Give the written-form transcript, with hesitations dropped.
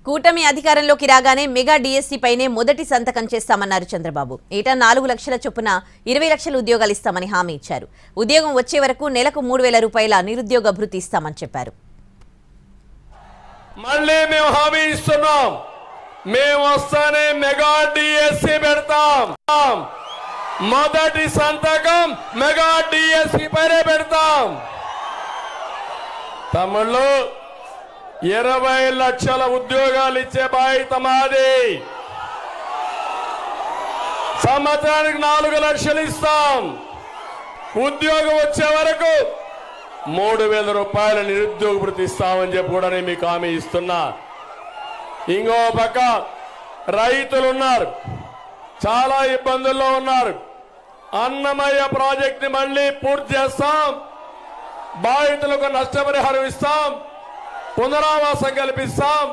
కూటమి అధికారంలోకి రాగానే మెగా డిఎస్సీ పైనే మొదటి సంతకం చేస్తామన్నారు చంద్రబాబు. ఏటా 4 లక్షల చొప్పున 20 లక్షల ఉద్యోగాలు ఇస్తామని హామీ ఇచ్చారు. ఉద్యోగం వచ్చే వరకు నెలకు 3,000 రూపాయల నిరుద్యోగ భృతి ఇస్తామని చెప్పారు. మళ్ళీ మేము హామీ ఇస్తున్నాం, మేము వస్తానే మెగా డిఎస్సీ పెడతాం. మొదటి సంతకం మెగా డిఎస్సీ పైనే పెడతాం. తమిళ్లో 20 లక్షల ఉద్యోగాలు ఇచ్చే బాధ్యత మాది. సంవత్సరానికి 4 లక్షలు ఇస్తాం. ఉద్యోగం వచ్చే వరకు 3,000 రూపాయల నిరుద్యోగ భృతి ఇస్తామని చెప్పి కూడా నేను మీకు హామీ ఇస్తున్నా. ఇంకో పక్క రైతులు ఉన్నారు, చాలా ఇబ్బందుల్లో ఉన్నారు. అన్నమయ్య ప్రాజెక్ట్ ని మళ్ళీ పూర్తి చేస్తాం. బాధితులకు నష్టపరిహారం ఇస్తాం, పునరావాసం కల్పిస్తాం.